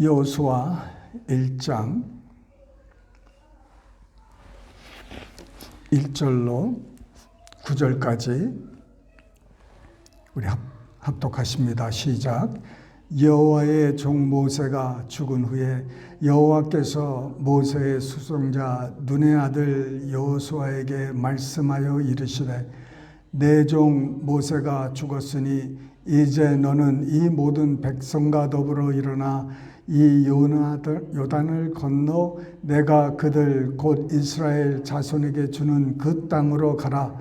여호수아 1장 1절로 9절까지 우리 합독하십니다. 시작. 여호와의 종 모세가 죽은 후에 여호와께서 모세의 수송자 눈의 아들 여호수아에게 말씀하여 이르시되 내 종 모세가 죽었으니 이제 너는 이 모든 백성과 더불어 일어나 이 요단을 건너 내가 그들 곧 이스라엘 자손에게 주는 그 땅으로 가라.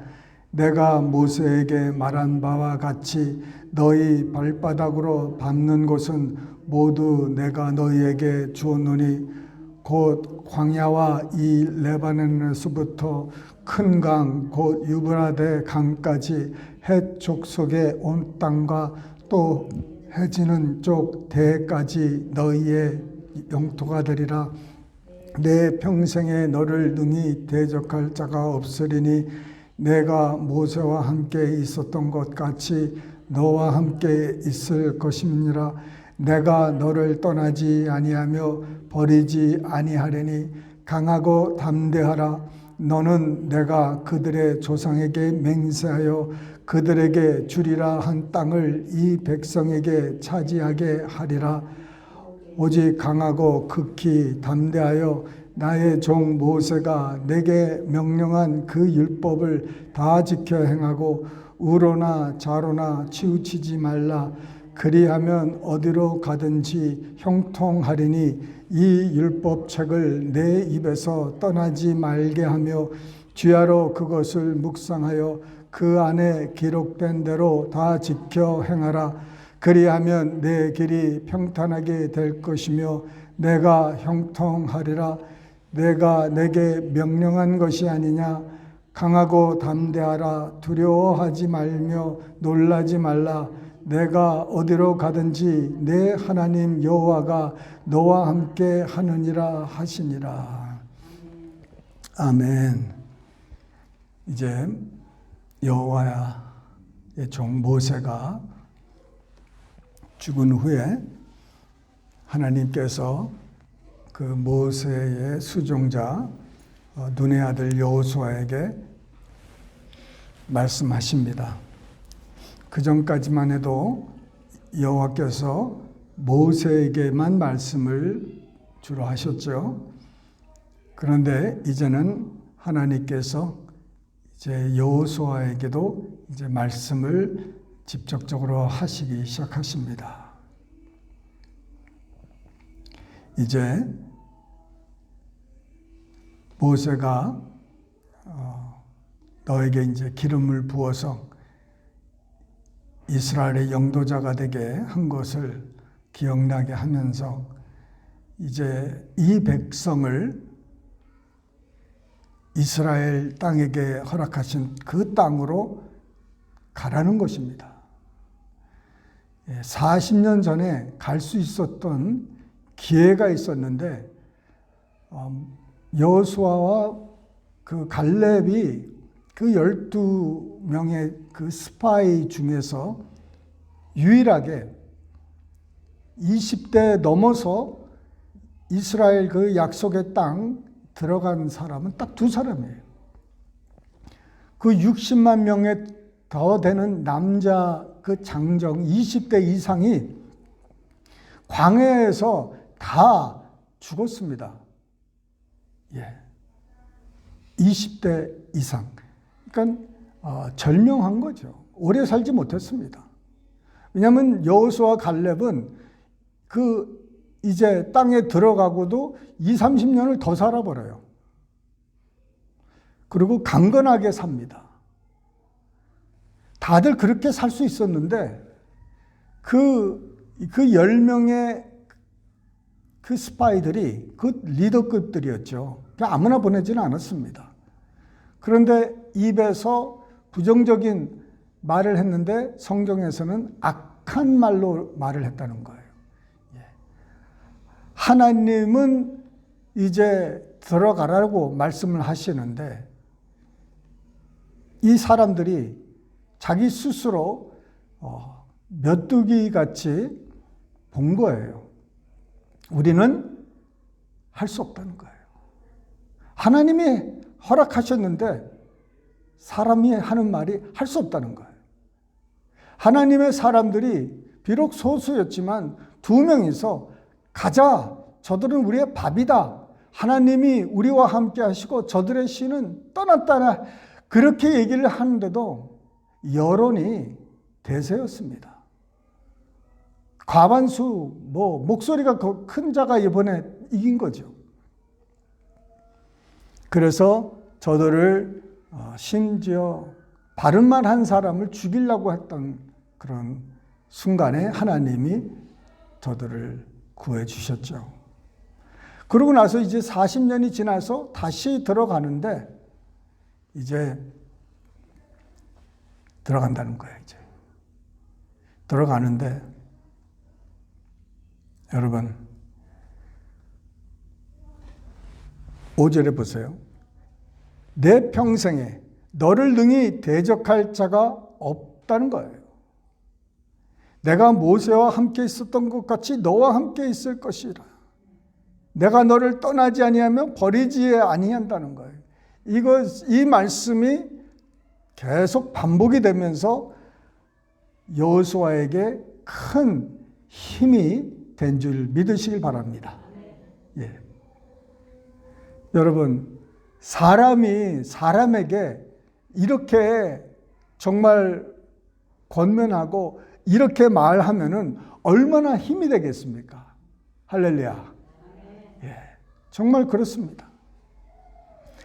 내가 모세에게 말한 바와 같이 너희 발바닥으로 밟는 곳은 모두 내가 너희에게 주었노니 곧 광야와 이 레바논에서부터 큰 강 곧 유브라데 강까지 헷 족속의 온 땅과 또 해지는 쪽 대까지 너희의 영토가 되리라. 내 평생에 너를 능히 대적할 자가 없으리니 내가 모세와 함께 있었던 것 같이 너와 함께 있을 것임이니라. 내가 너를 떠나지 아니하며 버리지 아니하리니 강하고 담대하라. 너는 내가 그들의 조상에게 맹세하여 그들에게 주리라 한 땅을 이 백성에게 차지하게 하리라. 오직 강하고 극히 담대하여 나의 종 모세가 내게 명령한 그 율법을 다 지켜 행하고 우로나 좌로나 치우치지 말라. 그리하면 어디로 가든지 형통하리니 이 율법책을 내 입에서 떠나지 말게 하며 주야로 그것을 묵상하여 그 안에 기록된 대로 다 지켜 행하라. 그리하면 내 길이 평탄하게 될 것이며 내가 형통하리라. 내가 내게 명령한 것이 아니냐. 강하고 담대하라. 두려워하지 말며 놀라지 말라. 내가 어디로 가든지 내 하나님 여호와가 너와 함께 하느니라 하시니라. 아멘. 이제 여호와의 종 모세가 죽은 후에 하나님께서 그 모세의 수종자 눈의 아들 여호수아에게 말씀하십니다. 그 전까지만 해도 여호와께서 모세에게만 말씀을 주로 하셨죠. 그런데 이제는 하나님께서 이제 여호수아에게도 이제 말씀을 직접적으로 하시기 시작하십니다. 이제 모세가 너에게 이제 기름을 부어서 이스라엘의 영도자가 되게 한 것을 기억나게 하면서 이제 이 백성을 이스라엘 땅에게 허락하신 그 땅으로 가라는 것입니다. 40년 전에 갈 수 있었던 기회가 있었는데 여호수아와 그 갈렙이 그 12명의 그 스파이 중에서 유일하게 20대 넘어서 이스라엘 그 약속의 땅 들어간 사람은 딱 2사람이에요. 그 60만 명에 더 되는 남자 그 장정 20대 이상이 광야에서 다 죽었습니다. 20대 이상. 그러니까 절명한 거죠. 오래 살지 못했습니다. 왜냐하면 여호수아 갈렙은 그 이제 땅에 들어가고도 20-30년을 더 살아버려요. 그리고 강건하게 삽니다. 다들 그렇게 살 수 있었는데 그 10명의 그 스파이들이 그 리더급들이었죠. 아무나 보내지는 않았습니다. 그런데 입에서 부정적인 말을 했는데 성경에서는 악한 말로 말을 했다는 거예요. 하나님은 이제 들어가라고 말씀을 하시는데 이 사람들이 자기 스스로 메뚜기 같이 본 거예요. 우리는 할 수 없다는 거예요. 하나님이 허락하셨는데 사람이 하는 말이 할 수 없다는 거예요. 하나님의 사람들이 비록 소수였지만 2명이서 가자, 저들은 우리의 밥이다, 하나님이 우리와 함께 하시고 저들의 신은 떠났다, 그렇게 얘기를 하는데도 여론이 대세였습니다. 과반수, 목소리가 큰 자가 이번에 이긴 거죠. 그래서 저들을 심지어 바른 말 한 사람을 죽이려고 했던 그런 순간에 하나님이 저들을 구해 주셨죠. 그러고 나서 이제 40년이 지나서 다시 들어가는데 이제 들어간다는 거예요. 이제 들어가는데 여러분 5절에 보세요. 내 평생에 너를 능히 대적할 자가 없다는 거예요. 내가 모세와 함께 있었던 것 같이 너와 함께 있을 것이라. 내가 너를 떠나지 아니하며 버리지 아니한다는 거예요. 이 말씀이 계속 반복이 되면서 여호수아에게 큰 힘이 된 줄 믿으시길 바랍니다. 예. 여러분, 사람이 사람에게 이렇게 정말 권면하고 이렇게 말하면은 얼마나 힘이 되겠습니까? 할렐루야. 예, 정말 그렇습니다.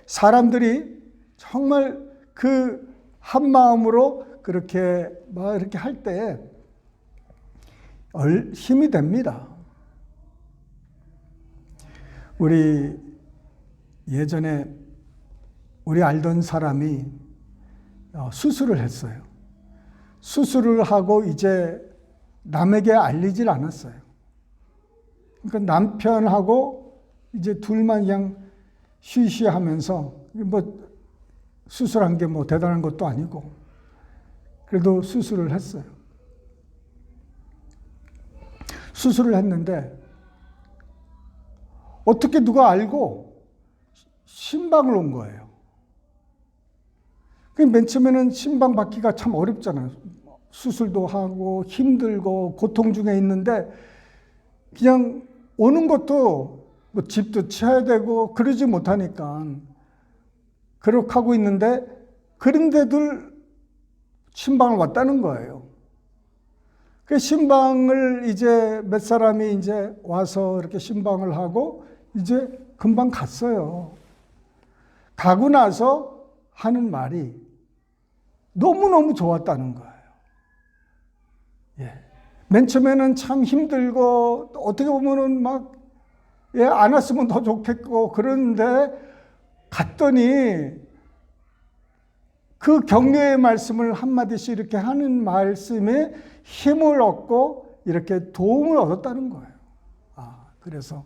사람들이 정말 그 한 마음으로 그렇게 막 이렇게 할 때 힘이 됩니다. 우리 예전에 우리 알던 사람이 수술을 했어요. 수술을 하고 이제 남에게 알리질 않았어요. 그러니까 남편하고 이제 둘만 그냥 쉬쉬하면서 수술한 게 대단한 것도 아니고 그래도 수술을 했어요. 수술을 했는데 어떻게 누가 알고 신방을 온 거예요. 맨 처음에는 신방 받기가 참 어렵잖아요. 수술도 하고 힘들고 고통 중에 있는데 그냥 오는 것도 집도 쳐야 되고 그러지 못하니까 그렇게 하고 있는데 그런데들 신방을 왔다는 거예요. 그 신방을 이제 몇 사람이 이제 와서 이렇게 신방을 하고 이제 금방 갔어요. 가고 나서 하는 말이 너무너무 좋았다는 거예요. 예. 맨 처음에는 참 힘들고 어떻게 보면은 안 왔으면 더 좋겠고 그런데 갔더니 그 격려의 말씀을 한마디씩 이렇게 하는 말씀에 힘을 얻고 이렇게 도움을 얻었다는 거예요. 그래서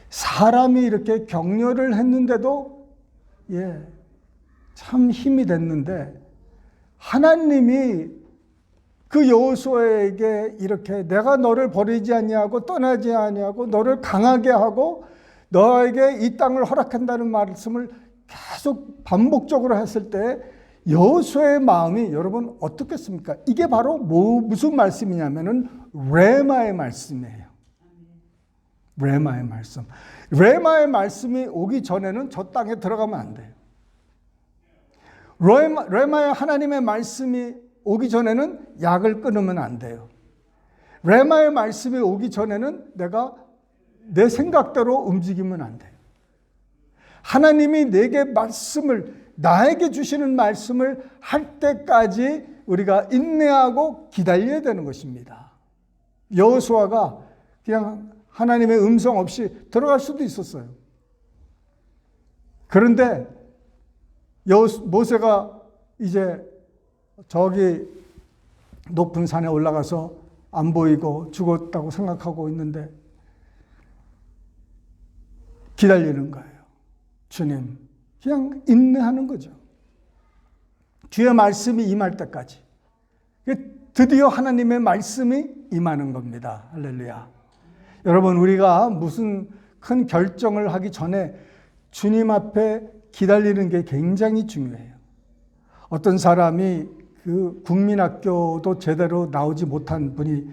사람이 이렇게 격려를 했는데도 참 힘이 됐는데 하나님이 그 여호수아에게 이렇게 내가 너를 버리지 아니하고 떠나지 아니하고 너를 강하게 하고 너에게 이 땅을 허락한다는 말씀을 계속 반복적으로 했을 때 여호수아의 마음이 여러분 어떻겠습니까? 이게 바로 무슨 말씀이냐면은 레마의 말씀이에요. 레마의 말씀. 레마의 말씀이 오기 전에는 저 땅에 들어가면 안 돼요. 레마의 하나님의 말씀이 오기 전에는 약을 끊으면 안 돼요. 레마의 말씀이 오기 전에는 내가 내 생각대로 움직이면 안 돼요. 하나님이 내게 나에게 주시는 말씀을 할 때까지 우리가 인내하고 기다려야 되는 것입니다. 여호수아가 그냥 하나님의 음성 없이 들어갈 수도 있었어요. 그런데 모세가 이제 저기 높은 산에 올라가서 안 보이고 죽었다고 생각하고 있는데 기다리는 거예요. 주님, 그냥 인내하는 거죠. 주의 말씀이 임할 때까지. 드디어 하나님의 말씀이 임하는 겁니다. 할렐루야. 여러분, 우리가 무슨 큰 결정을 하기 전에 주님 앞에 기다리는 게 굉장히 중요해요. 어떤 사람이 그 국민학교도 제대로 나오지 못한 분이,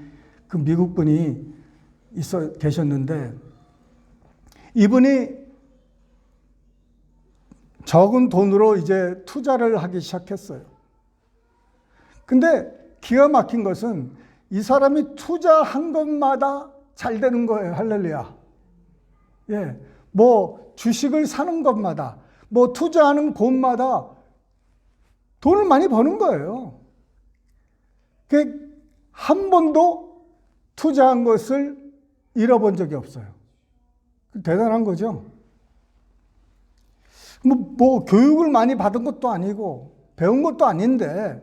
그 미국 분이 계셨는데, 이분이 적은 돈으로 이제 투자를 하기 시작했어요. 근데 기가 막힌 것은 이 사람이 투자한 것마다 잘 되는 거예요. 할렐루야. 예. 뭐 주식을 사는 것마다, 뭐 투자하는 곳마다 돈을 많이 버는 거예요. 한 번도 투자한 것을 잃어본 적이 없어요. 대단한 거죠. 뭐 교육을 많이 받은 것도 아니고 배운 것도 아닌데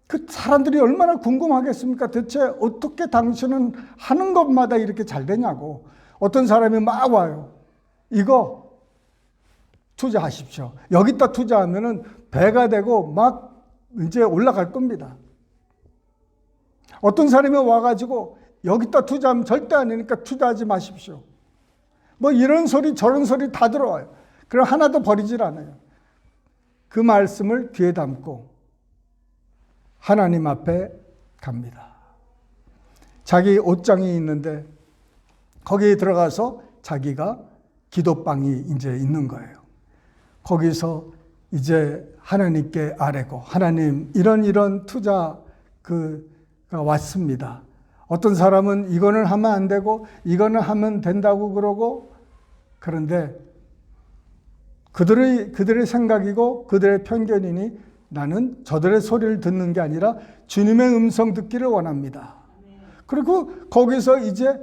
그 사람들이 얼마나 궁금하겠습니까? 대체 어떻게 당신은 하는 것마다 이렇게 잘 되냐고. 어떤 사람이 막 와요. 이거 투자하십시오. 여기다 투자하면은 배가 되고 막 이제 올라갈 겁니다. 어떤 사람이 와가지고 여기다 투자하면 절대 아니니까 투자하지 마십시오. 뭐 이런 소리 저런 소리 다 들어와요. 그럼 하나도 버리질 않아요. 그 말씀을 귀에 담고 하나님 앞에 갑니다. 자기 옷장이 있는데 거기에 들어가서 자기가 기도방이 이제 있는 거예요. 거기서 이제 하나님께 아뢰고, 하나님 이런 투자 가 왔습니다. 어떤 사람은 이거는 하면 안 되고 이거는 하면 된다고 그러고, 그런데 그들의 생각이고 그들의 편견이니 나는 저들의 소리를 듣는 게 아니라 주님의 음성 듣기를 원합니다. 그리고 거기서 이제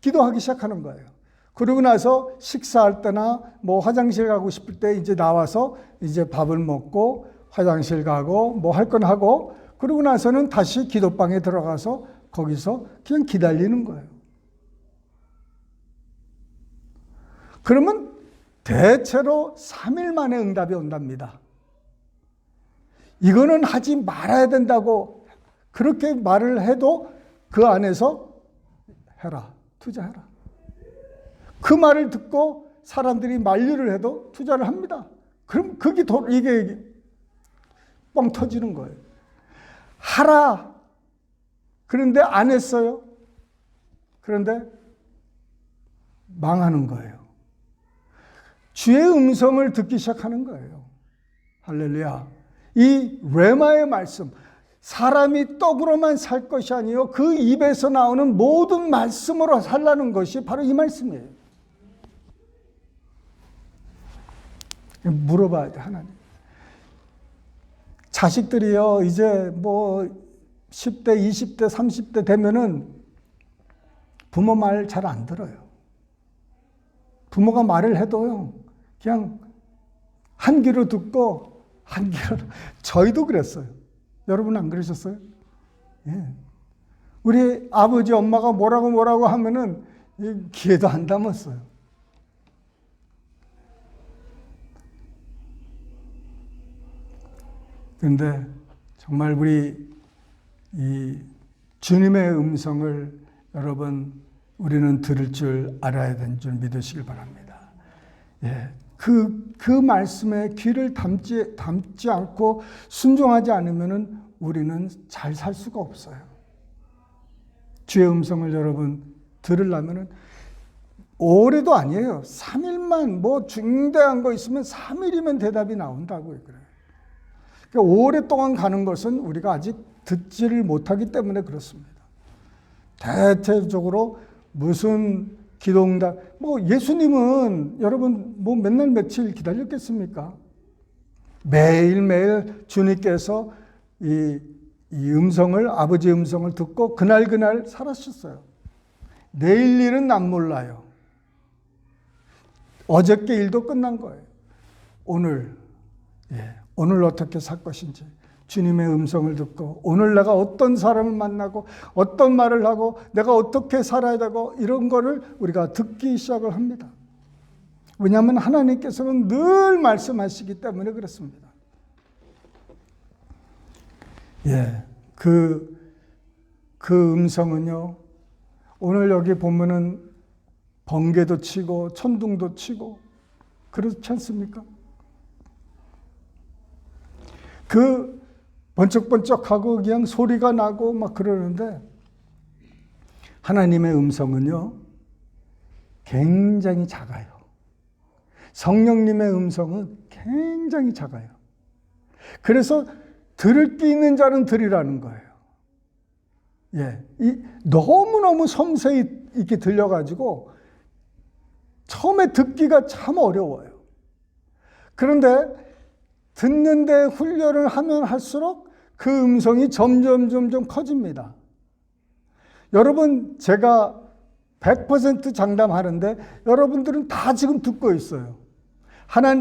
기도하기 시작하는 거예요. 그러고 나서 식사할 때나 뭐 화장실 가고 싶을 때 이제 나와서 이제 밥을 먹고 화장실 가고 뭐 할 건 하고, 그러고 나서는 다시 기도방에 들어가서 거기서 그냥 기다리는 거예요. 그러면 대체로 3일 만에 응답이 온답니다. 이거는 하지 말아야 된다고 그렇게 말을 해도 그 안에서 해라, 투자해라. 그 말을 듣고 사람들이 만류를 해도 투자를 합니다. 그럼 이게 뻥 터지는 거예요. 하라. 그런데 안 했어요. 그런데 망하는 거예요. 주의 음성을 듣기 시작하는 거예요. 할렐루야. 이 레마의 말씀, 사람이 떡으로만 살 것이 아니요 그 입에서 나오는 모든 말씀으로 살라는 것이 바로 이 말씀이에요. 물어봐야 돼, 하나님. 자식들이요, 이제 뭐 10대, 20대, 30대 되면은 부모 말 잘 안 들어요. 부모가 말을 해도요, 그냥 한 귀로 듣고 한 귀로. 저희도 그랬어요. 여러분 안 그러셨어요? 예. 우리 아버지, 엄마가 뭐라고 하면은 귀에도 안 담았어요. 그런데 정말 우리 이 주님의 음성을 여러분 우리는 들을 줄 알아야 되는 줄 믿으시길 바랍니다. 예. 그 말씀에 귀를 담지 않고 순종하지 않으면은 우리는 잘 살 수가 없어요. 주의 음성을 여러분 들으려면은 오래도 아니에요. 3일만 뭐 중대한 거 있으면 3일이면 대답이 나온다고요. 그래요. 그러니까 오랫동안 가는 것은 우리가 아직 듣지를 못하기 때문에 그렇습니다. 대체적으로 무슨 기도응답, 뭐 예수님은 여러분 뭐 맨날 며칠 기다렸겠습니까? 매일매일 주님께서 이 음성을, 아버지의 음성을 듣고 그날 살았었어요. 내일 일은 난 몰라요. 어저께 일도 끝난 거예요. 오늘 어떻게 살 것인지 주님의 음성을 듣고, 오늘 내가 어떤 사람을 만나고 어떤 말을 하고 내가 어떻게 살아야 되고 이런 거를 우리가 듣기 시작을 합니다. 왜냐하면 하나님께서는 늘 말씀하시기 때문에 그렇습니다. 그 음성은요, 오늘 여기 보면은 번개도 치고 천둥도 치고 그렇지 않습니까? 그 번쩍번쩍하고 그냥 소리가 나고 막 그러는데 하나님의 음성은요 굉장히 작아요. 성령님의 음성은 굉장히 작아요. 그래서 들을 게 있는 자는 들으라는 거예요. 예, 너무너무 섬세히 이렇게 들려가지고 처음에 듣기가 참 어려워요. 그런데 듣는데 훈련을 하면 할수록 그 음성이 점점 커집니다. 여러분, 제가 100% 장담하는데 여러분들은 다 지금 듣고 있어요.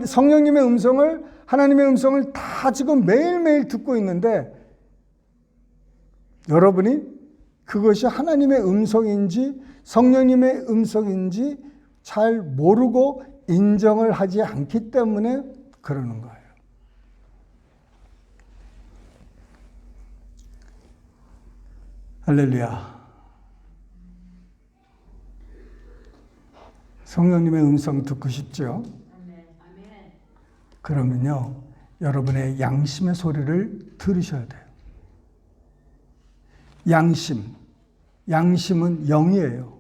성령님의 음성을, 하나님의 음성을 다 지금 매일매일 듣고 있는데 여러분이 그것이 하나님의 음성인지 성령님의 음성인지 잘 모르고 인정을 하지 않기 때문에 그러는 거예요. 할렐루야. 성령님의 음성 듣고 싶죠? 그러면요, 여러분의 양심의 소리를 들으셔야 돼요. 양심은 영이에요.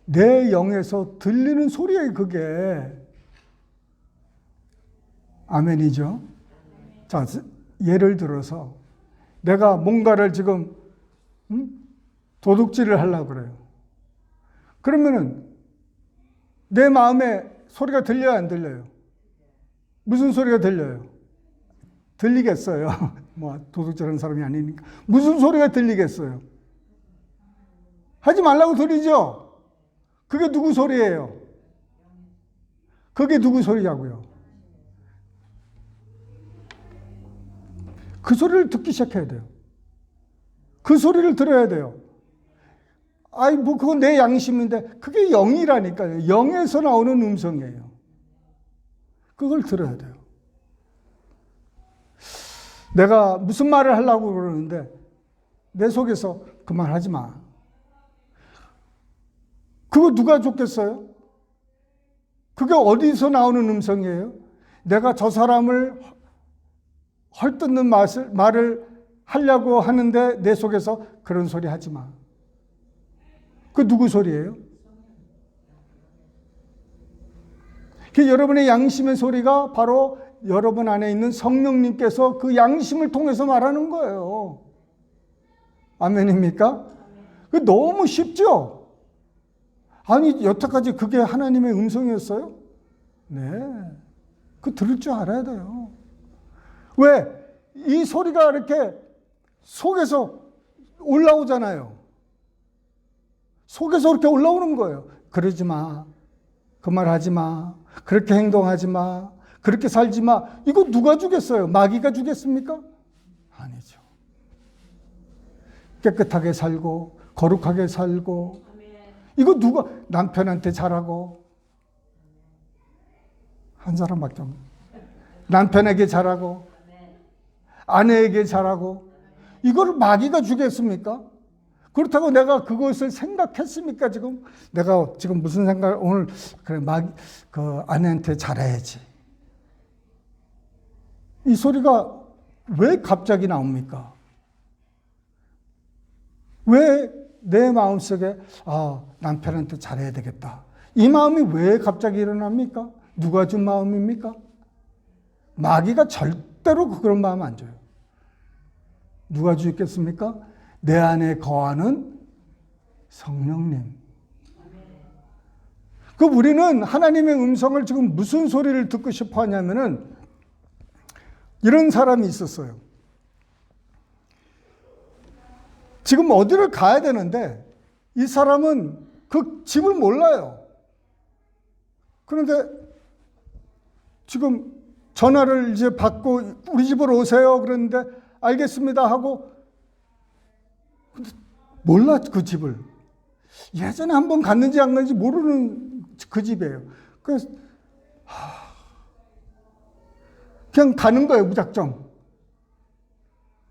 내 영에서 들리는 소리예요, 그게. 아멘이죠? 자, 예를 들어서 내가 뭔가를 지금 도둑질을 하려고 그래요. 그러면은 내 마음에 소리가 들려요, 안 들려요? 무슨 소리가 들려요? 들리겠어요. 뭐 도둑질하는 사람이 아니니까. 무슨 소리가 들리겠어요? 하지 말라고 들리죠? 그게 누구 소리예요? 그게 누구 소리냐고요? 그 소리를 듣기 시작해야 돼요. 그 소리를 들어야 돼요. 그건 내 양심인데, 그게 영이라니까요. 영에서 나오는 음성이에요. 그걸 들어야 돼요. 내가 무슨 말을 하려고 그러는데, 내 속에서 그 말 하지 마. 그거 누가 좋겠어요? 그게 어디서 나오는 음성이에요? 내가 저 사람을 헐뜯는 말을 하려고 하는데 내 속에서 그런 소리 하지 마. 그 누구 소리예요? 여러분의 양심의 소리가 바로 여러분 안에 있는 성령님께서 그 양심을 통해서 말하는 거예요. 아멘입니까? 그 너무 쉽죠? 아니, 여태까지 그게 하나님의 음성이었어요? 네. 그 들을 줄 알아야 돼요. 왜? 이 소리가 이렇게 속에서 올라오잖아요. 속에서 이렇게 올라오는 거예요. 그러지 마. 그 말 하지 마. 그렇게 행동하지 마. 그렇게 살지 마. 이거 누가 주겠어요? 마귀가 주겠습니까? 아니죠. 깨끗하게 살고 거룩하게 살고 이거 누가 남편한테 잘하고 한 사람밖에 없는 남편에게 잘하고 아내에게 잘하고 이걸 마귀가 주겠습니까? 그렇다고 내가 그것을 생각했습니까? 내가 지금 무슨 생각 오늘 그래 그 아내한테 잘해야지. 이 소리가 왜 갑자기 나옵니까? 왜 내 마음속에 남편한테 잘해야 되겠다. 이 마음이 왜 갑자기 일어납니까? 누가 준 마음입니까? 마귀가 절대로 그런 마음 안 줘요. 누가 주겠습니까? 내 안에 거하는 성령님. 우리는 하나님의 음성을 지금 무슨 소리를 듣고 싶어 하냐면은 이런 사람이 있었어요. 지금 어디를 가야 되는데 이 사람은 그 집을 몰라요. 그런데 지금 전화를 이제 받고 우리 집으로 오세요. 그런데 알겠습니다 하고 몰라 그 집을. 예전에 한번 갔는지 안 갔는지 모르는 그 집이에요. 그래서 그냥 가는 거예요, 무작정.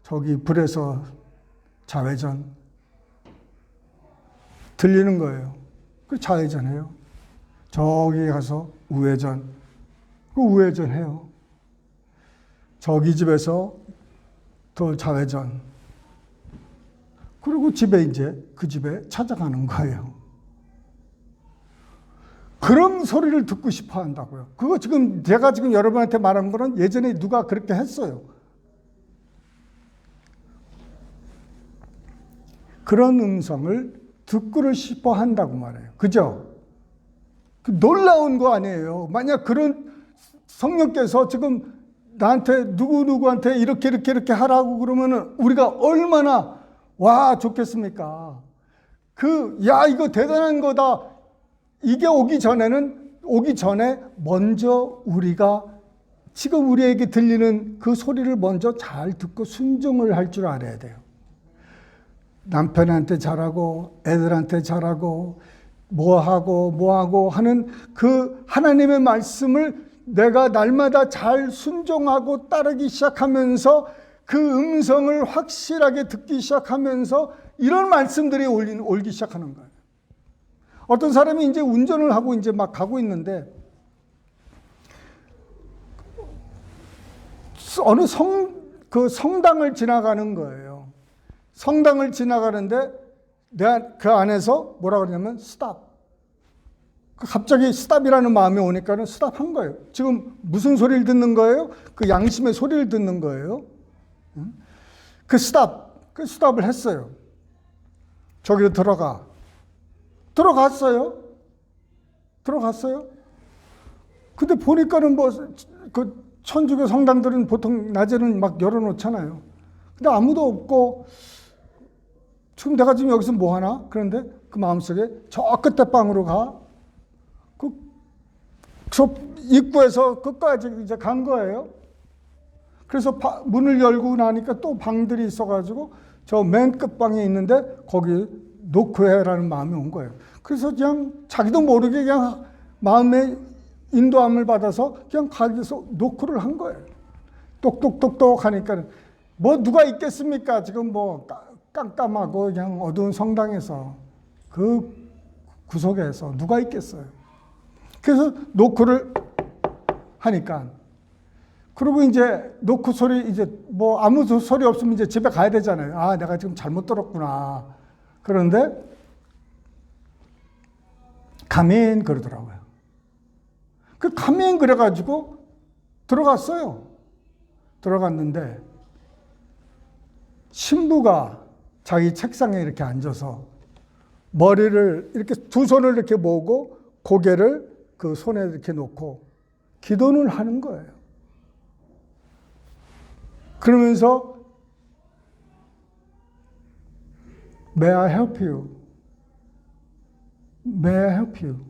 저기 불에서 좌회전. 들리는 거예요. 그 좌회전해요. 저기 가서 우회전. 그 우회전해요. 저기 집에서 또 좌회전. 그리고 집에 이제 그 집에 찾아가는 거예요. 그런 소리를 듣고 싶어 한다고요. 그거 지금 제가 지금 여러분한테 말한 거는 예전에 누가 그렇게 했어요. 그런 음성을 듣고 싶어 한다고 말해요. 그죠? 놀라운 거 아니에요. 만약 그런 성령께서 지금 나한테 누구누구한테 이렇게 하라고 그러면은 우리가 얼마나 와 좋겠습니까? 야 이거 대단한 거다. 이게 오기 전에 먼저 우리가 지금 우리에게 들리는 그 소리를 먼저 잘 듣고 순종을 할 줄 알아야 돼요. 남편한테 잘하고 애들한테 잘하고 뭐하고 하는 그 하나님의 말씀을 내가 날마다 잘 순종하고 따르기 시작하면서 그 음성을 확실하게 듣기 시작하면서 이런 말씀들이 올기 시작하는 거예요. 어떤 사람이 이제 운전을 하고 이제 막 가고 있는데 어느 성당을 지나가는 거예요. 성당을 지나가는데 내가 그 안에서 뭐라 그러냐면 스탑. 갑자기 스탑이라는 마음이 오니까는 스탑한 거예요. 지금 무슨 소리를 듣는 거예요? 그 양심의 소리를 듣는 거예요. 그 스탑을 했어요. 저기로 들어갔어요. 근데 보니까는 그 천주교 성당들은 보통 낮에는 막 열어놓잖아요. 근데 아무도 없고 지금 내가 지금 여기서 뭐 하나? 그런데 그 마음속에 저 끝에 방으로 가. 저 입구에서 끝까지 이제 간 거예요. 그래서 문을 열고 나니까 또 방들이 있어가지고 저 맨 끝방에 있는데 거기 노크해라는 마음이 온 거예요. 그래서 그냥 자기도 모르게 그냥 마음의 인도함을 받아서 그냥 가게에서 노크를 한 거예요. 똑똑똑똑 하니까 뭐 누가 있겠습니까? 지금 뭐 깜깜하고 그냥 어두운 성당에서 그 구석에서 누가 있겠어요? 그래서 노크를 하니까 그리고 이제 노크 소리 이제 뭐 아무 소리 없으면 이제 집에 가야 되잖아요. 아, 내가 지금 잘못 들었구나. 그런데 가면 그러더라고요. 그 가면 그래가지고 들어갔어요. 들어갔는데 신부가 자기 책상에 이렇게 앉아서 머리를 이렇게 두 손을 이렇게 모으고 고개를 그 손에 이렇게 놓고 기도를 하는 거예요. 그러면서 May I help you? May I help you?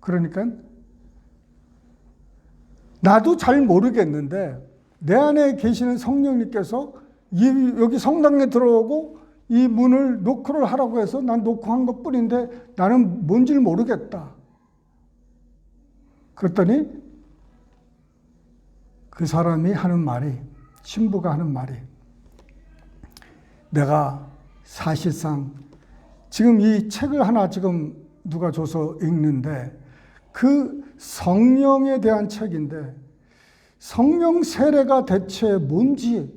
그러니까 나도 잘 모르겠는데 내 안에 계시는 성령님께서 여기 성당에 들어오고 이 문을 노크를 하라고 해서 난 노크한 것 뿐인데 나는 뭔지를 모르겠다. 그랬더니 그 사람이 하는 말이, 신부가 하는 말이, 내가 사실상 지금 이 책을 하나 지금 누가 줘서 읽는데 그 성령에 대한 책인데 성령 세례가 대체 뭔지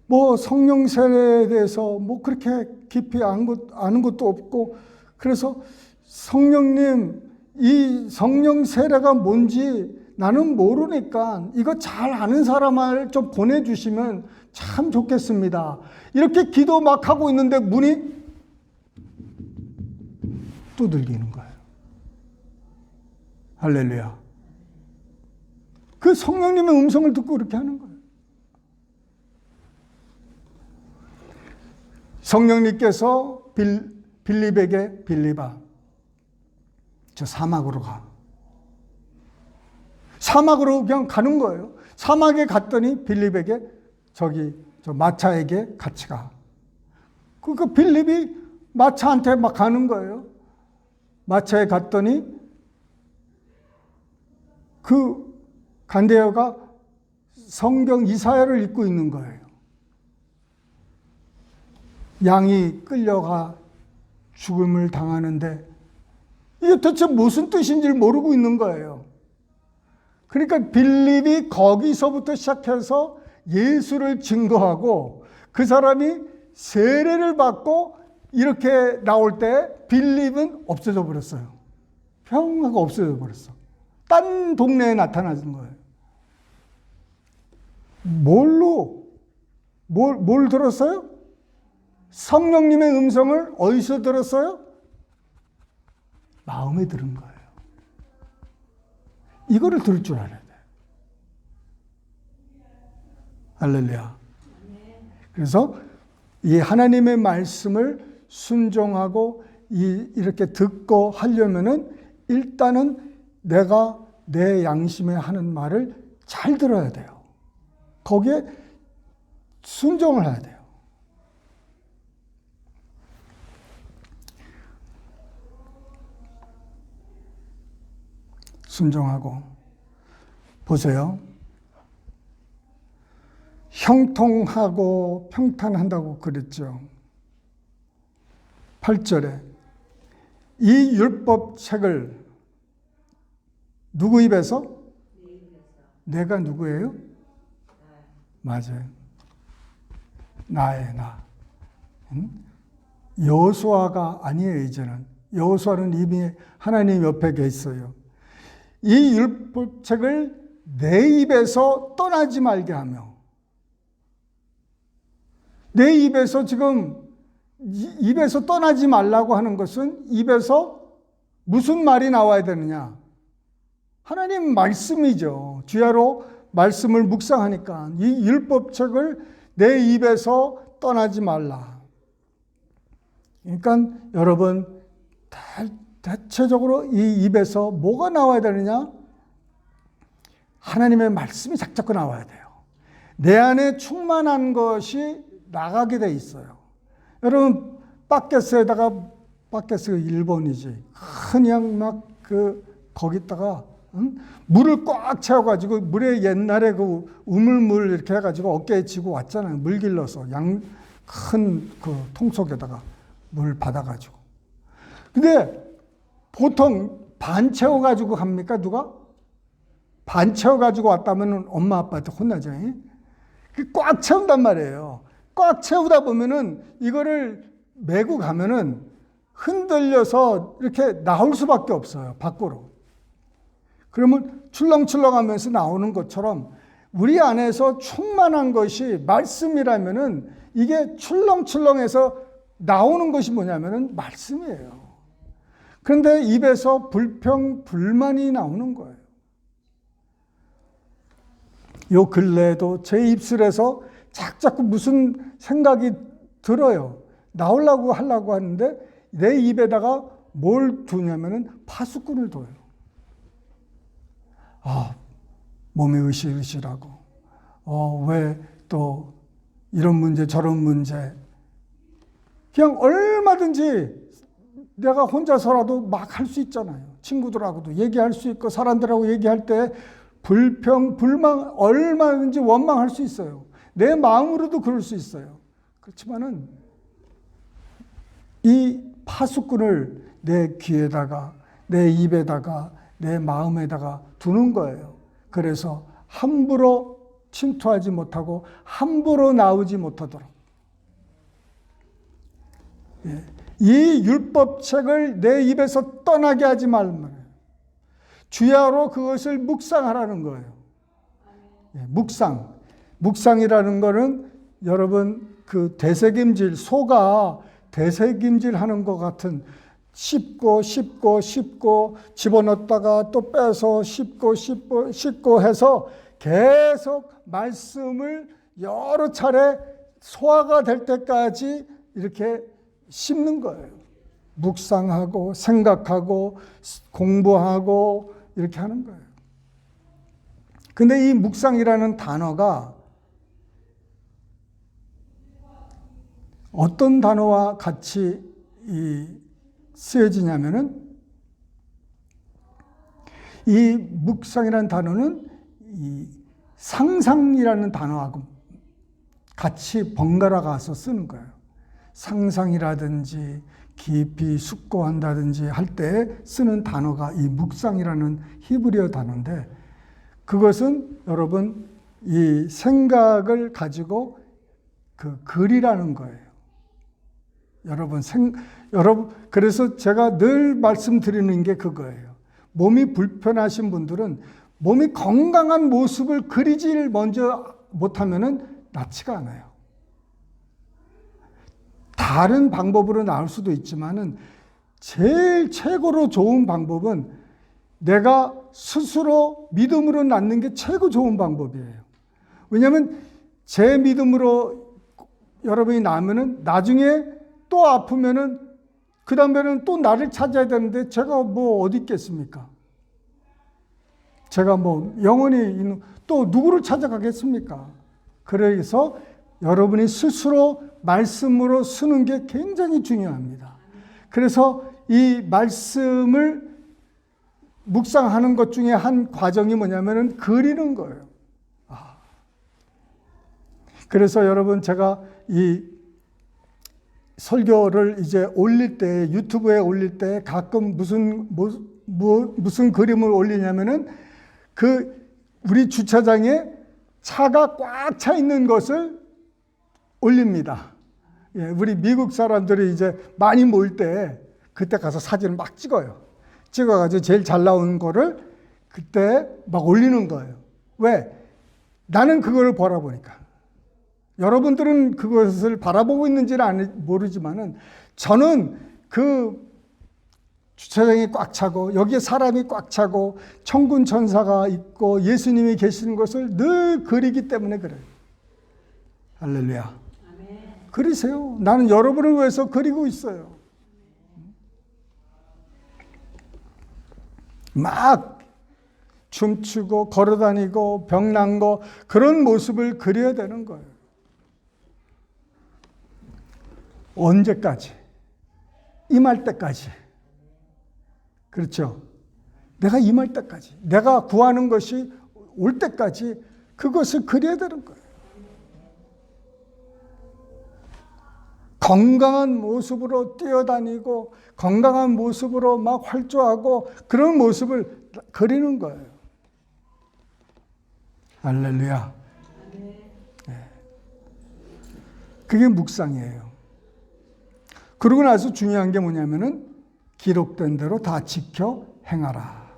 뭐 성령 세례에 대해서 뭐 그렇게 깊이 아는 것도 없고 그래서 성령님 이 성령 세례가 뭔지 나는 모르니까 이거 잘 아는 사람을 좀 보내주시면 참 좋겠습니다. 이렇게 기도 막 하고 있는데 문이 두들기는 거예요. 할렐루야. 그 성령님의 음성을 듣고 그렇게 하는 거예요. 성령님께서 빌립에게 빌립아, 저 사막으로 가. 사막으로 그냥 가는 거예요. 사막에 갔더니 빌립에게 저 마차에게 같이 가. 그 빌립이 마차한테 막 가는 거예요. 마차에 갔더니 그 간데요가 성경 이사야를 읽고 있는 거예요. 양이 끌려가 죽음을 당하는데 이게 대체 무슨 뜻인지 모르고 있는 거예요. 그러니까 빌립이 거기서부터 시작해서 예수를 증거하고 그 사람이 세례를 받고 이렇게 나올 때 빌립은 없어져 버렸어요. 평하고 없어져 버렸어. 딴 동네에 나타나는 거예요. 뭘 들었어요? 성령님의 음성을 어디서 들었어요? 마음에 들은 거예요. 이거를 들을 줄 알아야 돼. 할렐루야. 그래서 이 하나님의 말씀을 순종하고 이렇게 듣고 하려면은 일단은 내가 내 양심에 하는 말을 잘 들어야 돼요. 거기에 순종을 해야 돼요. 순종하고 보세요. 형통하고 평탄한다고 그랬죠. 8절에 이 율법책을 누구 입에서? 내가 누구예요? 맞아요. 나의 나. 여호수아가 아니에요. 이제는 여호수아는 이미 하나님 옆에 계셨어요. 이 율법책을 내 입에서 떠나지 말게 하며, 내 입에서 지금 입에서 떠나지 말라고 하는 것은 입에서 무슨 말이 나와야 되느냐? 하나님 말씀이죠. 주야로 말씀을 묵상하니까 이 율법책을 내 입에서 떠나지 말라. 그러니까 여러분 대체적으로 이 입에서 뭐가 나와야 되느냐? 하나님의 말씀이 자꾸 나와야 돼요. 내 안에 충만한 것이 나가게 돼 있어요. 여러분 바켓에다가 바켓이 일본이지 그냥 막 거기다가 물을 꽉 채워가지고 물에 옛날에 그 우물물 이렇게 해가지고 어깨에 지고 왔잖아요. 물 길러서 큰 그 통 속에다가 물 받아가지고. 근데 보통 반 채워가지고 갑니까 누가? 반 채워가지고 왔다면 엄마 아빠한테 혼나죠. 꽉 채운단 말이에요. 꽉 채우다 보면은 이거를 메고 가면은 흔들려서 이렇게 나올 수밖에 없어요. 밖으로. 그러면 출렁출렁하면서 나오는 것처럼 우리 안에서 충만한 것이 말씀이라면은 이게 출렁출렁해서 나오는 것이 뭐냐면은 말씀이에요. 그런데 입에서 불평, 불만이 나오는 거예요. 요 근래에도 제 입술에서 자꾸 무슨 생각이 들어요. 나오려고 하려고 하는데 내 입에다가 뭘 두냐면은 파수꾼을 둬요. 몸이 으실으실하고, 왜 또 이런 문제 저런 문제. 그냥 얼마든지 내가 혼자서라도 막 할 수 있잖아요. 친구들하고도 얘기할 수 있고 사람들하고 얘기할 때 불평, 불만 얼마든지 원망할 수 있어요. 내 마음으로도 그럴 수 있어요. 그렇지만은 이 파수꾼을 내 귀에다가 내 입에다가 내 마음에다가 두는 거예요. 그래서 함부로 침투하지 못하고 함부로 나오지 못하도록. 이 율법책을 내 입에서 떠나게 하지 말면 주야로 그것을 묵상하라는 거예요. 묵상이라는 거는 여러분 그 되새김질, 소가 되새김질 하는 것 같은 씹고 집어넣었다가 또 빼서 씹고 해서 계속 말씀을 여러 차례 소화가 될 때까지 이렇게 씹는 거예요. 묵상하고 생각하고 공부하고 이렇게 하는 거예요. 근데 이 묵상이라는 단어가 어떤 단어와 같이 쓰여지냐면은 이 묵상이라는 단어는 이 상상이라는 단어하고 같이 번갈아 가서 쓰는 거예요. 상상이라든지 깊이 숙고한다든지 할 때 쓰는 단어가 이 묵상이라는 히브리어 단어인데, 그것은 여러분 이 생각을 가지고 그 글이라는 거예요. 여러분 그래서 제가 늘 말씀드리는 게 그거예요. 몸이 불편하신 분들은 몸이 건강한 모습을 그리질 먼저 못하면은 낫지가 않아요. 다른 방법으로 나올 수도 있지만은 제일 최고로 좋은 방법은 내가 스스로 믿음으로 낫는 게 최고 좋은 방법이에요. 왜냐하면 제 믿음으로 여러분이 나면은 나중에 또 아프면은 그 다음에는 또 나를 찾아야 되는데 제가 뭐 어디 있겠습니까? 제가 뭐 영원히 또 누구를 찾아가겠습니까? 그래서 여러분이 스스로 말씀으로 쓰는 게 굉장히 중요합니다. 그래서 이 말씀을 묵상하는 것 중에 한 과정이 뭐냐면은 그리는 거예요. 그래서 여러분 제가 이 설교를 이제 올릴 때, 유튜브에 올릴 때 가끔 무슨 그림을 올리냐면은 우리 주차장에 차가 꽉 차 있는 것을 올립니다. 예, 우리 미국 사람들이 이제 많이 모일 때 그때 가서 사진을 막 찍어요. 찍어가지고 제일 잘 나온 거를 그때 막 올리는 거예요. 왜? 나는 그걸 바라보니까. 여러분들은 그것을 바라보고 있는지는 모르지만은 저는 그 주차장이 꽉 차고 여기에 사람이 꽉 차고 천군 천사가 있고 예수님이 계시는 것을 늘 그리기 때문에 그래요. 할렐루야. 그리세요. 나는 여러분을 위해서 그리고 있어요. 막 춤추고 걸어다니고 병난 거 그런 모습을 그려야 되는 거예요. 언제까지? 임할 때까지. 그렇죠? 내가 임할 때까지. 내가 구하는 것이 올 때까지 그것을 그려야 되는 거예요. 건강한 모습으로 뛰어다니고 건강한 모습으로 막 활주하고 그런 모습을 그리는 거예요. 할렐루야. 네. 그게 묵상이에요. 그러고 나서 중요한 게 뭐냐면은 기록된 대로 다 지켜 행하라.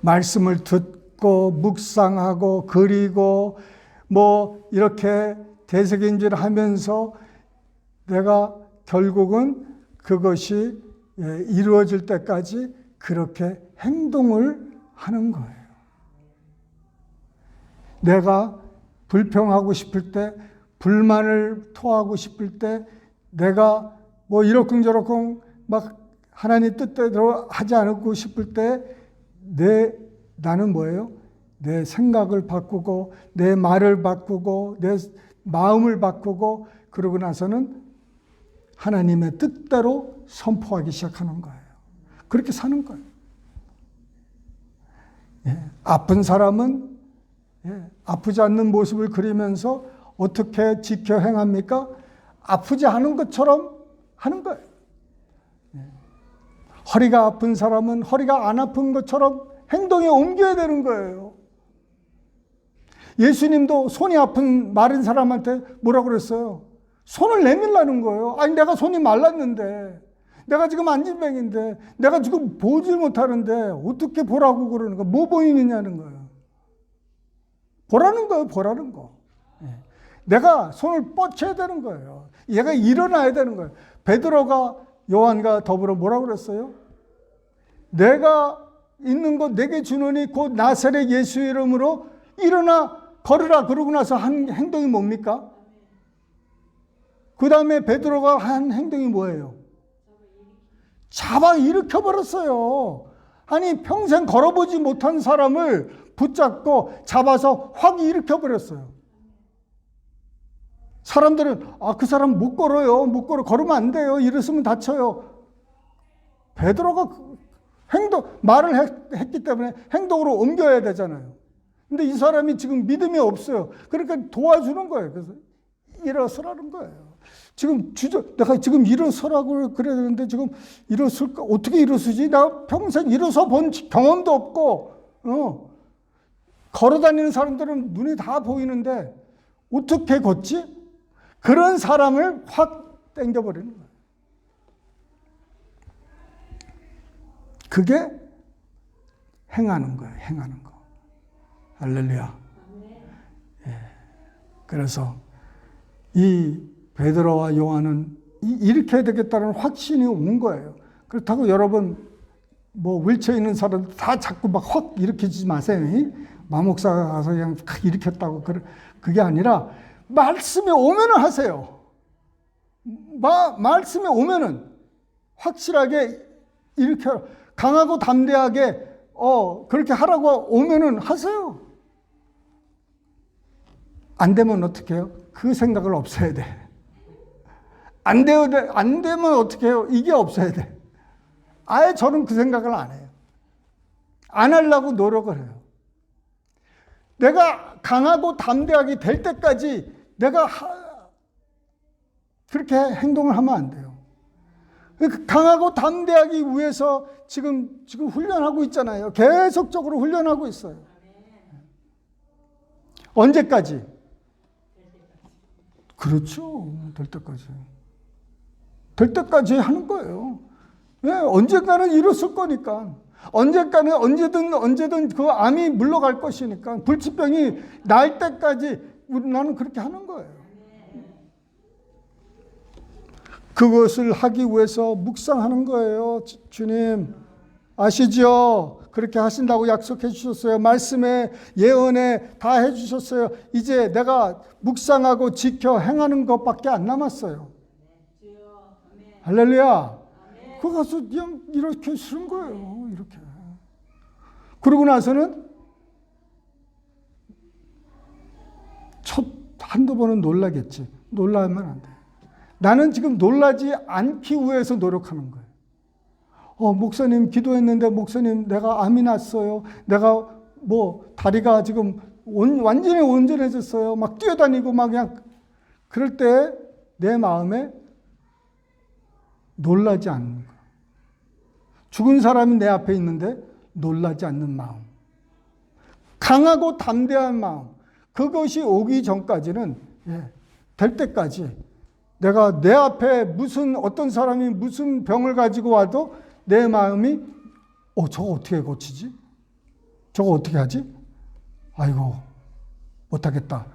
말씀을 듣고 묵상하고 그리고 뭐 이렇게 대세긴질 하면서 내가 결국은 그것이 이루어질 때까지 그렇게 행동을 하는 거예요. 내가 불평하고 싶을 때, 불만을 토하고 싶을 때, 내가 뭐 이러쿵저러쿵 막 하나님 뜻대로 하지 않고 싶을 때 나는 뭐예요? 내 생각을 바꾸고 내 말을 바꾸고 내 마음을 바꾸고 그러고 나서는 하나님의 뜻대로 선포하기 시작하는 거예요. 그렇게 사는 거예요. 아픈 사람은 아프지 않는 모습을 그리면서 어떻게 지켜 행합니까? 아프지 않은 것처럼 하는 거예요. 허리가 아픈 사람은 허리가 안 아픈 것처럼 행동에 옮겨야 되는 거예요. 예수님도 손이 아픈 마른 사람한테 뭐라고 그랬어요? 손을 내밀라는 거예요. 아니 내가 손이 말랐는데, 내가 지금 안진병인데, 내가 지금 보질 못하는데 어떻게 보라고 그러는 거야? 뭐 보이느냐는 거예요. 보라는 거예요. 보라는 거. 내가 손을 뻗쳐야 되는 거예요. 얘가 일어나야 되는 거예요. 베드로가 요한과 더불어 뭐라고 그랬어요? 내가 있는 것 내게 주노니 곧 나사렛 예수 이름으로 일어나 걸으라. 그러고 나서 한 행동이 뭡니까? 그 다음에 베드로가 한 행동이 뭐예요? 잡아 일으켜버렸어요. 아니 평생 걸어보지 못한 사람을 붙잡고 잡아서 확 일으켜버렸어요. 사람들은 그 사람 못 걸어요. 못 걸어. 걸으면 안 돼요. 이랬으면 다쳐요. 베드로가 말을 했기 때문에 행동으로 옮겨야 되잖아요. 근데 이 사람이 지금 믿음이 없어요. 그러니까 도와주는 거예요. 그래서 일어서라는 거예요. 내가 지금 일어서라고 그래야 되는데 지금 일어설까? 어떻게 일어서지? 나 평생 일어서 본 경험도 없고, 걸어 다니는 사람들은 눈에 다 보이는데 어떻게 걷지? 그런 사람을 확 땡겨버리는 거예요. 그게 행하는 거예요. 행하는 거. 할렐루야. 예. 그래서 이 베드로와 요한은 이렇게 해야 되겠다는 확신이 온 거예요. 그렇다고 여러분 뭐 윌체어 있는 사람 다 자꾸 막 확 일으키지 마세요. 마목사가 가서 그냥 일으켰다고 그게 아니라 말씀이 오면은 하세요. 말씀이 오면은 확실하게 일으켜 강하고 담대하게 그렇게 하라고 오면은 하세요. 안 되면 어떻게 해요? 그 생각을 없애야 돼. 안 되면 어떻게 해요? 이게 없어야 돼. 아예 저는 그 생각을 안 해요. 안 하려고 노력을 해요. 내가 강하고 담대하게 될 때까지 내가 그렇게 행동을 하면 안 돼요. 강하고 담대하기 위해서 지금 훈련하고 있잖아요. 계속적으로 훈련하고 있어요. 언제까지? 그렇죠. 될 때까지. 될 때까지 하는 거예요. 왜? 언젠가는 이뤘을 거니까. 언제든 그 암이 물러갈 것이니까. 불치병이 날 때까지 나는 그렇게 하는 거예요. 그것을 하기 위해서 묵상하는 거예요. 주님 아시죠? 그렇게 하신다고 약속해 주셨어요. 말씀에 예언에 다 해주셨어요. 이제 내가 묵상하고 지켜 행하는 것밖에 안 남았어요. 할렐루야. 그거 가서 그냥 이렇게 쓰는 거예요. 이렇게. 그러고 나서는 한두 번은 놀라겠지. 놀라면 안 돼. 나는 지금 놀라지 않기 위해서 노력하는 거예요. 목사님 기도했는데 목사님 내가 암이 났어요. 내가 다리가 지금 완전히 온전해졌어요. 막 뛰어다니고 막 그냥 그럴 때 내 마음에 놀라지 않는 거예요. 죽은 사람이 내 앞에 있는데 놀라지 않는 마음. 강하고 담대한 마음. 그것이 오기 전까지는 될 때까지 내가 내 앞에 어떤 사람이 무슨 병을 가지고 와도 내 마음이 저거 어떻게 고치지? 저거 어떻게 하지? 아이고 못하겠다.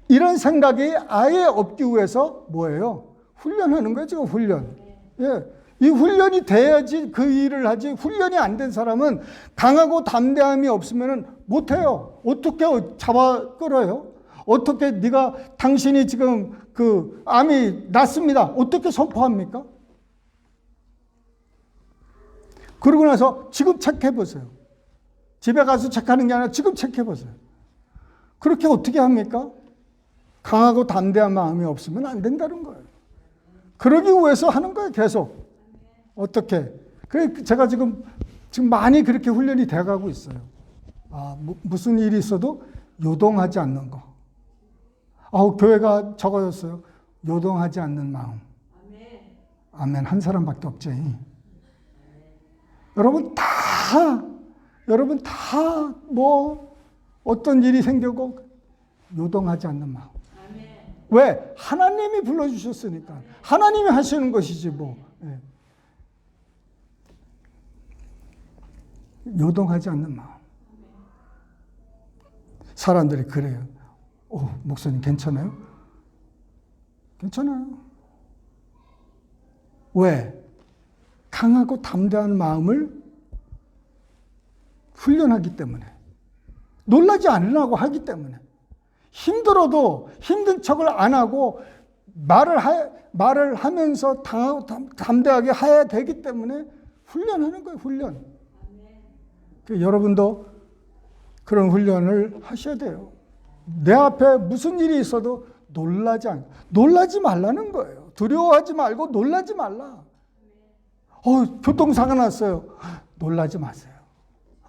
이런 생각이 아예 없기 위해서 뭐예요? 훈련하는 거예요. 지금 훈련. 이 훈련이 돼야지 그 일을 하지. 훈련이 안 된 사람은 강하고 담대함이 없으면 못해요. 어떻게 잡아 끌어요? 어떻게 당신이 지금 그 암이 났습니다. 어떻게 선포합니까? 그러고 나서 지금 체크해 보세요. 집에 가서 체크하는 게 아니라 지금 체크해 보세요. 그렇게 어떻게 합니까? 강하고 담대한 마음이 없으면 안 된다는 거예요. 그러기 위해서 하는 거예요. 계속. 어떻게? 그래 제가 지금 많이 그렇게 훈련이 돼가고 있어요. 무슨 일이 있어도 요동하지 않는 거. 교회가 적어졌어요. 요동하지 않는 마음. 아멘. 한 사람밖에 없지. 여러분 다 어떤 일이 생기고 요동하지 않는 마음. 왜? 하나님이 불러주셨으니까. 하나님이 하시는 것이지 뭐. 요동하지 않는 마음. 사람들이 그래요. 목사님 괜찮아요? 괜찮아요. 왜? 강하고 담대한 마음을 훈련하기 때문에. 놀라지 않으려고 하기 때문에. 힘들어도 힘든 척을 안 하고 말을 하면서 담대하게 해야 되기 때문에 훈련하는 거예요. 훈련. 여러분도 그런 훈련을 하셔야 돼요. 내 앞에 무슨 일이 있어도 놀라지 말라는 거예요. 두려워하지 말고 놀라지 말라. 교통사고 났어요. 놀라지 마세요.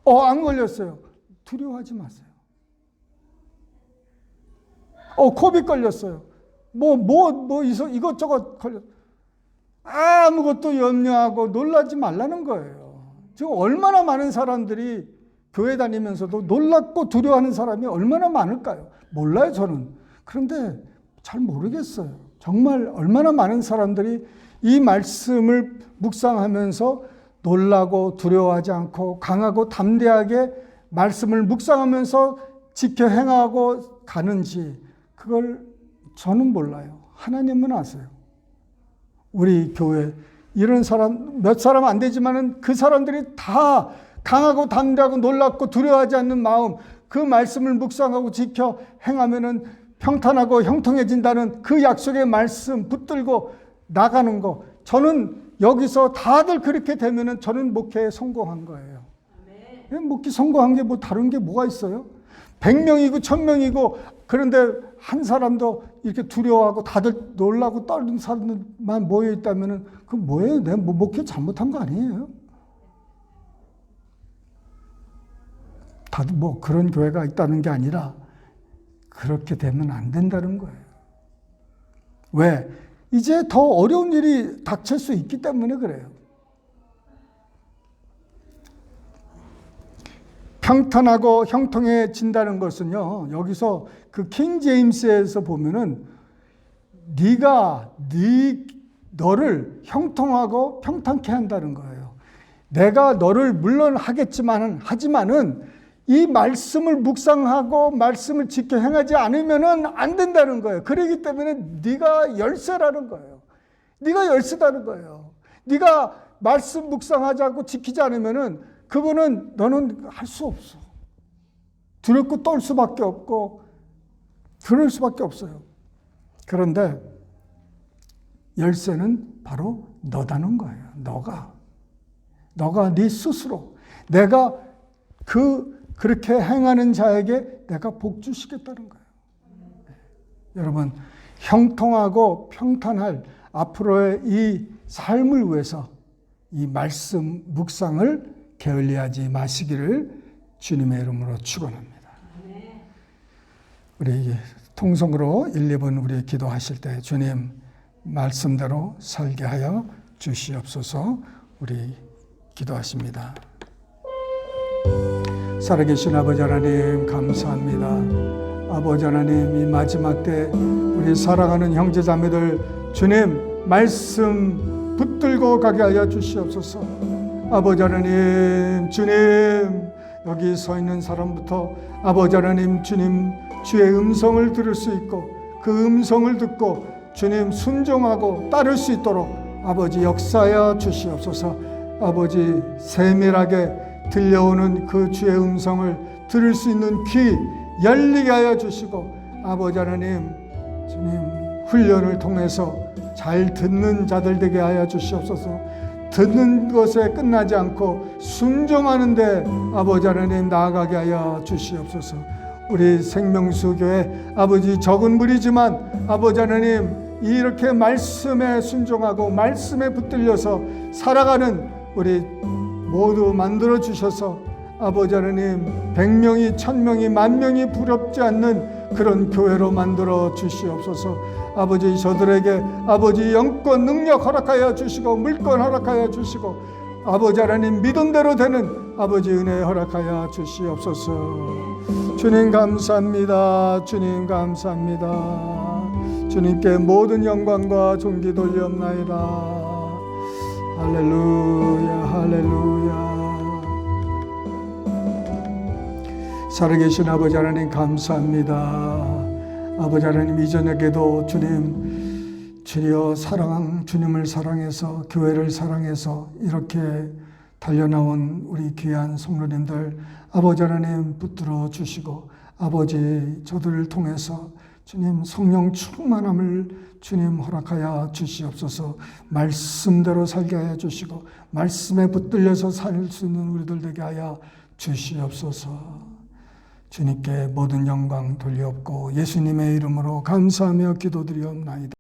안 걸렸어요. 두려워하지 마세요. 코비 걸렸어요. 이것저것 걸려. 아무것도 염려하고 놀라지 말라는 거예요. 지금 얼마나 많은 사람들이 교회 다니면서도 놀랍고 두려워하는 사람이 얼마나 많을까요? 몰라요, 저는. 그런데 잘 모르겠어요. 정말 얼마나 많은 사람들이 이 말씀을 묵상하면서 놀라고 두려워하지 않고 강하고 담대하게 말씀을 묵상하면서 지켜 행하고 가는지, 그걸 저는 몰라요. 하나님은 아세요. 우리 교회 이런 사람 몇 사람 안 되지만은 그 사람들이 다 강하고 담대하고 놀랍고 두려워하지 않는 마음, 그 말씀을 묵상하고 지켜 행하면은 평탄하고 형통해진다는 그 약속의 말씀 붙들고 나가는 거, 저는 여기서 다들 그렇게 되면은 저는 목회에 성공한 거예요. 목회 성공한 게 뭐 다른 게 뭐가 있어요? 100명이고 1000명이고 그런데 한 사람도 이렇게 두려워하고 다들 놀라고 떨는 사람만 모여 있다면은 그 뭐예요? 내가 목회 잘못한 거 아니에요? 다들 뭐 그런 교회가 있다는 게 아니라 그렇게 되면 안 된다는 거예요. 왜? 이제 더 어려운 일이 닥칠 수 있기 때문에 그래요. 평탄하고 형통해진다는 것은요, 여기서 그 킹 제임스에서 보면은 너를 형통하고 평탄케 한다는 거예요. 내가 너를 물론 하지만은 이 말씀을 묵상하고 말씀을 지켜 행하지 않으면은 안 된다는 거예요. 그렇기 때문에 네가 열쇠라는 거예요. 네가 열쇠다는 거예요. 네가 말씀 묵상하지 않고 지키지 않으면은 그거는 너는 할 수 없어. 두렵고 떨 수밖에 없고 그럴 수밖에 없어요. 그런데 열쇠는 바로 너다는 거예요. 너가 네 스스로 내가 그렇게 행하는 자에게 내가 복 주시겠다는 거예요. 여러분, 형통하고 평탄할 앞으로의 이 삶을 위해서 이 말씀 묵상을 게을리하지 마시기를 주님의 이름으로 축원합니다. 우리 통성으로 1, 2분 우리 기도하실 때 주님 말씀대로 살게 하여 주시옵소서. 우리 기도하십니다. 살아계신 아버지 하나님 감사합니다. 아버지 하나님, 이 마지막 때 우리 사랑하는 형제자매들 주님 말씀 붙들고 가게 하여 주시옵소서. 아버지 하나님, 주님 여기 서 있는 사람부터 아버지 하나님, 주님 주의 음성을 들을 수 있고 그 음성을 듣고 주님 순종하고 따를 수 있도록 아버지 역사하여 주시옵소서. 아버지 세밀하게 들려오는 그 주의 음성을 들을 수 있는 귀 열리게 하여 주시고 아버지 하나님, 주님 훈련을 통해서 잘 듣는 자들 되게 하여 주시옵소서. 듣는 것에 끝나지 않고 순종하는데 아버지 하나님 나아가게 하여 주시옵소서. 우리 생명수교회 아버지 적은 무리지만 아버지 하나님 이렇게 말씀에 순종하고 말씀에 붙들려서 살아가는 우리 모두 만들어 주셔서 아버지 하나님 100명이 1000명이 10,000명이 부럽지 않는 그런 교회로 만들어 주시옵소서. 아버지 저들에게 아버지 영권 능력 허락하여 주시고 물권 허락하여 주시고 아버지 하나님 믿음대로 되는 아버지 은혜 허락하여 주시옵소서. 주님 감사합니다. 주님 감사합니다. 주님께 모든 영광과 존귀 돌리옵나이다. 할렐루야 할렐루야. 살아계신 아버지 하나님 감사합니다. 아버지 하나님 이 저녁에도 주님 주여 주님을 사랑해서 교회를 사랑해서 이렇게 달려나온 우리 귀한 성도님들 아버지 하나님 붙들어 주시고 아버지 저들을 통해서 주님 성령 충만함을 주님 허락하여 주시옵소서. 말씀대로 살게 하여 주시고 말씀에 붙들려서 살 수 있는 우리들 되게 하여 주시옵소서. 주님께 모든 영광 돌리옵고 예수님의 이름으로 감사하며 기도드리옵나이다.